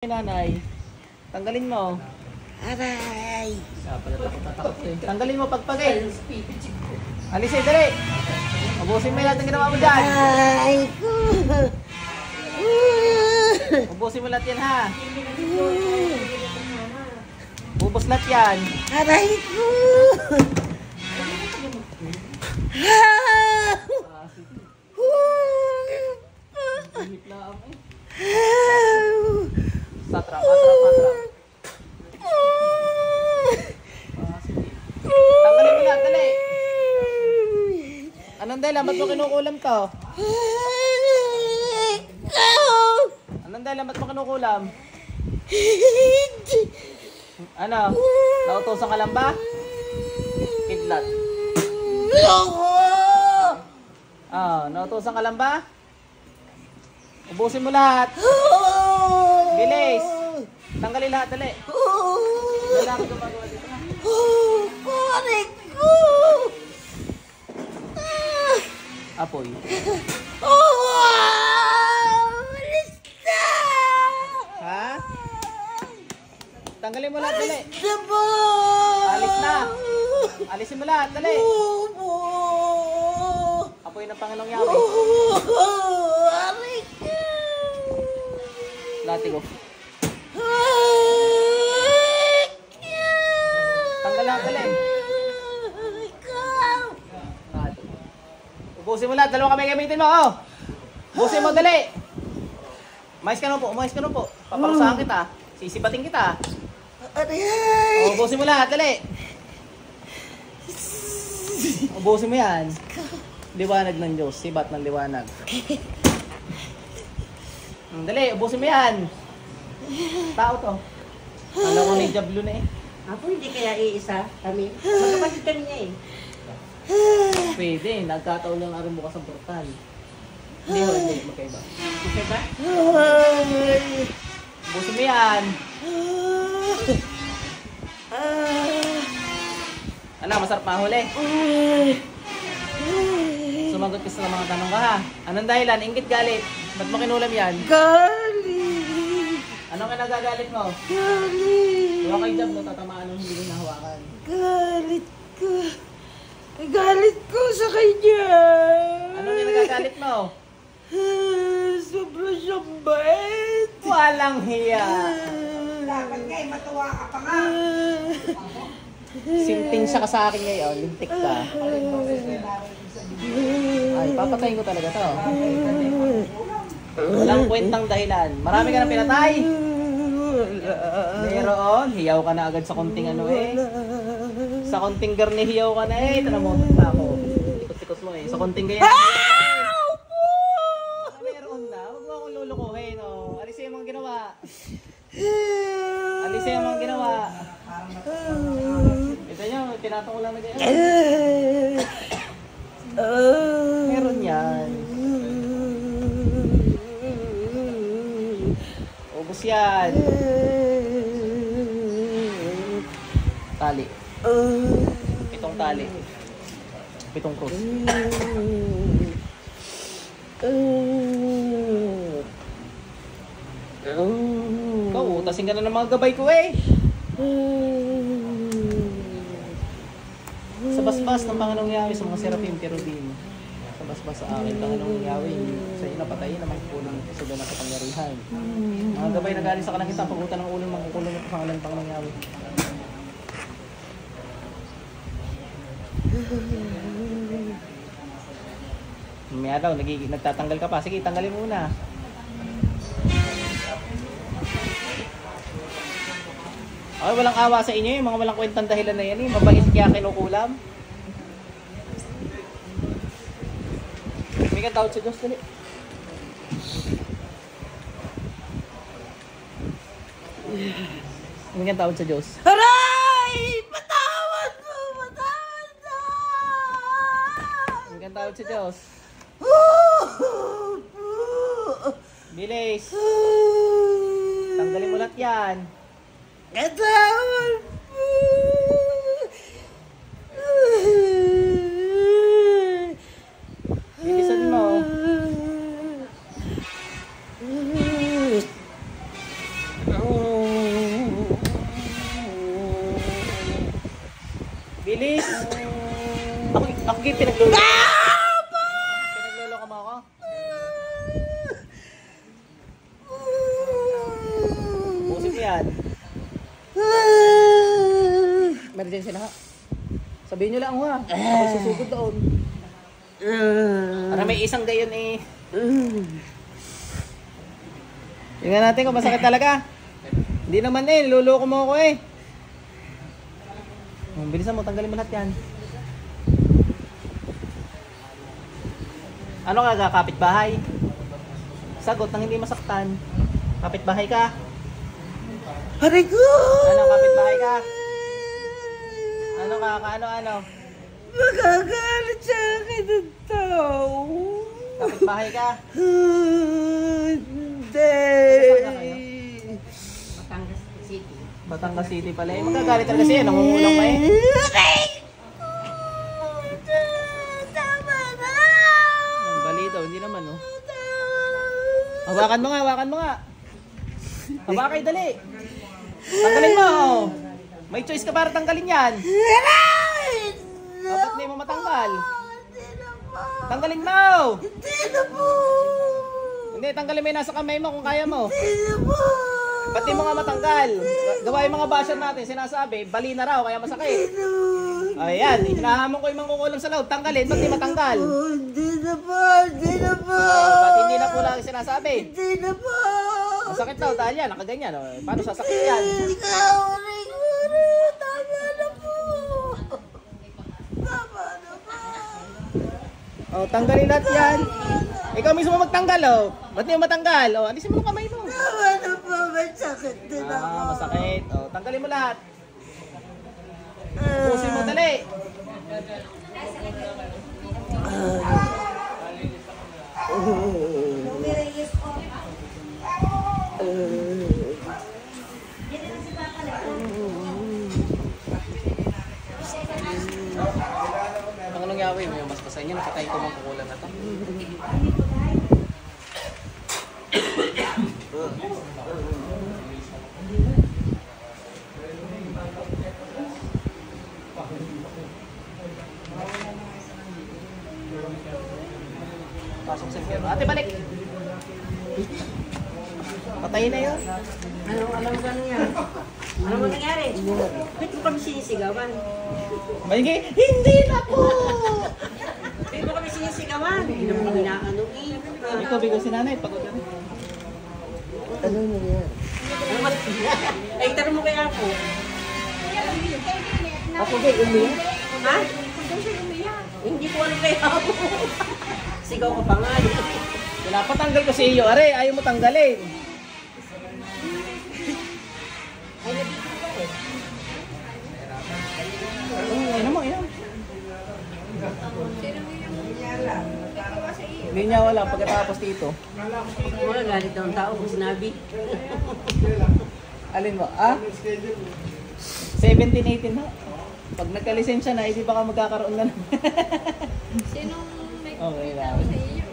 Nanay, tanggalin mo. Aray! Takot eh. Tanggalin mo pagpagay. Alisin, dali. Ubusin mo lahat ng ginawa mo dyan. Aray ko! Ubusin mo lahat yan ha. Ubus lahat yan. Aray ko! Satrap. Tanggalin mo lahat, dali. Anong dahilan? Ba't mo kinukulam to? Anong dahilan? Ba't mo kinukulam? Ano? Nautosan ka lang ba? Kidlat. Nautosan ka lang ba? Ubusin mo lahat. Bilis. Tanggalin lahat, dali. Lalaki gumagawa dito na. Aray ko! Apoy. Alis na! Ha? Tanggalin mo lahat, dali. Alis na ba? Alis na. Alisin mo lahat, dali. Bobo! Apoy ng Panginoong Yahweh. Aray ko! Latigo. Tanggal lahat, dali. Ubusin mo lahat, dalawa kami gamitin mo, oh. Ubusin mo, dali. Umayos ka na po. Paparusahan kita. Sisibating kita. Aray! Ubusin mo lahat, dali. Ubusin mo yan. Liwanag ng Diyos, sibat ng liwanag. Dali, ubusin mo yan. Tao to. Alam ko ni Jablo na eh. Apo, hindi kaya iisa kami. Magkapatid kami niya eh. Pwede, nagkataon lang aron bukas ang portal. Hindi, magkaiba. Okay ba? Ubusin mo yan. Ano, masarap mahuli. Sumagot ka sa mga tanong ka ha. Anong dahilan? Inggit, galit. Ba't mo kinulam yan? Galit! Anong kinagagalit mo? Galit! Huwag kay Jab, tatamaan nung hindi ko nahawakan. Galit ko! Galit ko sa kanya! Anong kinagagalit mo? Sobra siyang bait! Walang hiya. Dapat nga matuwa ka pa nga. Sinting siya ka sa akin ngayon, lintik ka. Ay, papatayin ko talaga to. Walang kwentang dahilan. Marami ka na pinatay. Meron, hiyaw ka na agad sa konting ano eh. Sa konting garni hiyaw ka na eh. Tanamotot na ako. Tikot-tikot mo eh. Sa konting ganyan. Meron na. Huwag mo akong lulukuhin. Oh. Alisin yung mga ginawa. Alisin yung mga ginawa. Ito nyo, tinatong ko lang na ganyan. Meron yan. Ubus yan. Tali. Pitong tali. Pitong cross. Ikaw, utasin ka na ng mga gabay ko eh. Sa basbas ng Panginoong Yahweh sa mga serapim cherubim. Sa basbas sa akin, Panginoong Yahweh, sa iyo napatayin na magkukulang sa doon ng kapangyarihan. Mga gabay na galing sa kalangitan, pagutan ng ulo ng magkukulang ng pangalan ng Panginoong Yahweh. Mamaya daw, nagtatanggal ka pa. Sige, tanggalin muna. Okay, walang awa sa inyo yung mga walang kwentang dahilan na yan eh. Mabait kaya kinukulam. May tawad sa Diyos, dali. May tawad sa Diyos. Aray! Patawad mo! Patawad mo! May tawad sa Diyos. Bilis. Tanggalin mo lahat yan. Patawad mo! Bilisan mo. Bilis! Ako kayo pinaglolo. Pinaglolo mo ako? Pusip mo yan. Emergency na ha. Sabihin nyo lang ha. Ako susugod doon. Para may isang gayon eh. Tingnan natin kung masakit talaga. Hindi naman eh, niloloko mo ako eh. Bilisan mo, tanggalin mo lahat yan. Ano ka, kapitbahay? Sagot nang hindi masaktan. Kapitbahay ka? Aray ko! Ano, kapitbahay ka? Ano ka, ano? Magagalit sa akin ng tao. Kapitbahay ka? Hindi. Batangas City. Batangas City pala eh. Magagalit talaga siya, nangungulang pa eh. Aray ko! Tama na! Ang balito, hindi naman oh. Hawakan mo nga. Habakay, dali. Tanggalin mo. May choice ka para tanggalin yan. Aray! Dapat hindi mo matanggal. Hindi na po. Tanggalin mo. Hindi na po. Hindi, tanggalin mo yung nasa kamay mo kung kaya mo. Hindi na po. Ba't di mo nga matanggal? Gawa yung mga basher natin, sinasabi, bali na raw, kaya masakit. Ayan, hinahamon ko yung mga kukulang sa loob. Tanggalin, ba't di matanggal? Hindi na po. Hindi na po. Ba't hindi na po lagi sinasabi? Hindi na po. Masakit daw, dahil yan, nakaganyan. Oh. Paano sasakit yan? Ikaw, aray ko. Tama na po. Tama na po. Oh, tanggalin lahat yan. Ikaw mismo magtanggal, oh. Ba't di mo matanggal? Oh, alisin mo yung kamay mo. Tama na po. Masakit din ako. Masakit. Oh, tanggalin mo lahat. Pusin mo, dali. Ang anong yawi mo, mas pasay niyo, nakatay ko mga kukulan na to. Pasok sa hero. Ate, balik! Patayin na yun. Alam mo gano'n yan? Ano mo nangyari? Ba't mo kami sinisigawan? Maigi, hindi na po! Ba't mo kami sinisigawan? Hindi naman kami inaano eh. Ikaw, bigay si nanay, pagod ka rin. Ano na yan? Ano ba? Ay, tanong mo kay Apo. Ako ba umiyak? Ha? Hindi ko alam kay Apo. Sigaw ka pa nga. Pinapatanggal ko si iyo, are, ayaw mo tanggalin. Ay, nandito ka eh. Ano mo, yan. Hindi niya wala pagkatapos dito. Mga galit daw ang tao kung sinabi. Alin mo, ah? 17, 18 na. Pag nagka-lisensya na, hindi baka magkakaroon na. Sinong may Okay lang. sa iyo?